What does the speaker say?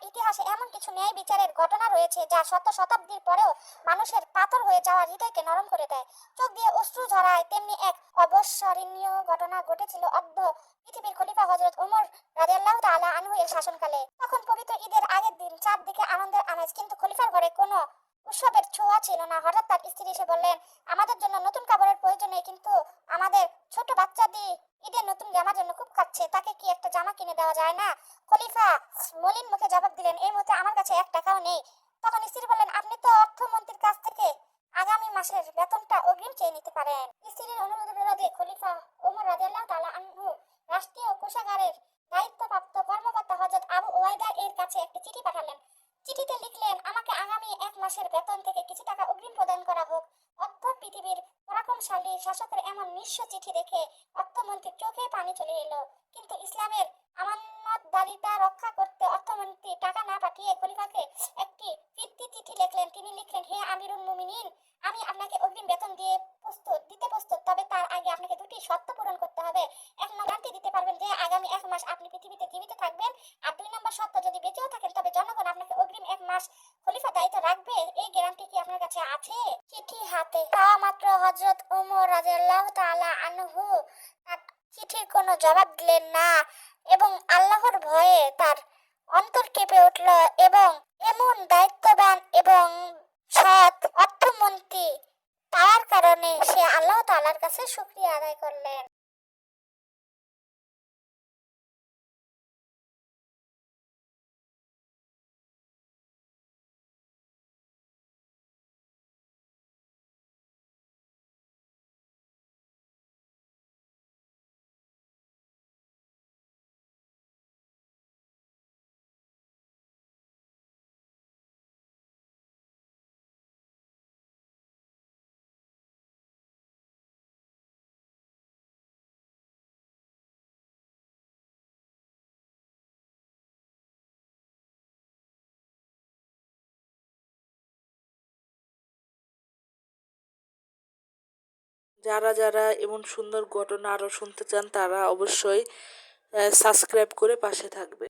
ইতিহাসে এমন কিছু ন্যায় বিচারের ঘটনা রয়েছে যা শত শতাব্দীর পরেও মানুষের পাথর হয়ে যাওয়া হৃদয়কে নরম করে দেয়। চোখ দিয়ে অশ্রু ঝরায় তেমনি এক অবিস্মরণীয় ঘটনা ঘটেছিল অর্ধ পৃথিবীর খলিফা হযরত ওমর রাদিয়াল্লাহু তাআলা আনহু এর শাসনকালে। তখন পবিত্র ঈদের আগের দিন, চারদিকে আনন্দের আমেজ, কিন্তু খলিফার ঘরে কোনো উৎসবের ছোঁয়া ছিল না। হঠাৎ তার স্ত্রী এসে বললেন, আমাদের জন্য নতুন কাপড়ের প্রয়োজন নেই, কিন্তু আমাদের ছোট বাচ্চাটি ঈদের নতুন জামার জন্য খুব কাঁদছে, তাকে কি একটা জামা কিনে দেওয়া যায় না? খলিফা মলিন মুখে জবাব দিলেন, এই মুহূর্তে আমার কাছে 1 টাকাও নেই। তখন স্ত্রী বললেন, আপনি তো অর্থমন্ত্রীর কাছ থেকে আগামী মাসের বেতনটা অগ্রিম চেয়ে নিতে পারেন। স্ত্রীর অনুরোধের বিরোধে খলিফা ওমর রাদিয়াল্লাহু তাআলা আনহু রাষ্ট্রীয় কোষাগারের দায়িত্বপ্রাপ্ত কর্মকর্তা হযরত আবু ওবায়দা এর কাছে একটি চিঠি পাঠালেন। চিঠিতে লিখলেন, আমাকে আগামী 1 মাসের বেতন থেকে কিছু টাকা অগ্রিম প্রদান করা হোক। অর্ধ পৃথিবীর পরাক্রমশালী শাসকের এমন নিঃস্ব চিঠি দেখে অর্থমন্ত্রীর চোখে পানি চলে এলো। কিন্তু ইসলামের আমানতদারিতা রক্ষা করতে অর্থমন্ত্রী টাকা না পাঠিয়ে খলিফাকে একটি ফিরতি চিঠি লিখলেন। তিনি লিখলেন, হে আমিরুল মুমিনিন, আমি আপনাকে অগ্রিম বেতন দিতে প্রস্তুত, তবে তার আগে আপনাকে 2টি শর্ত পূরণ করতে হবে। 1 নম্বর, গ্যারান্টি দিতে পারবেন যে আগামী 1 মাস আপনি পৃথিবীতে জীবিত থাকবেন। আর 2 নম্বর শর্ত, যদি বেঁচেও থাকেন তবে জনগণ আপনাকে অগ্রিম 1 মাস খলিফা দায়িত্ব রাখবে। এই গ্যারান্টি কি আপনার কাছে আছে? চিঠি হাতে পাওয়া মাত্র হযরত ওমর রাদিয়াল্লাহু তাআলা আনহু তার চিঠির কোনো জবাব দিলেন না এবং আল্লাহর ভয়ে তার অন্তর কেঁপে উঠল, এবং এমন দায়িত্ববান এবং সৎ অর্থমন্ত্রী পাওয়ার কারণে সে আল্লাহ তাআলার কাছে শুকরিয়া আদায় করলেন। যারা যারা এমন সুন্দর ঘটনা আরও শুনতে চান তারা অবশ্যই সাবস্ক্রাইব করে পাশে থাকবে।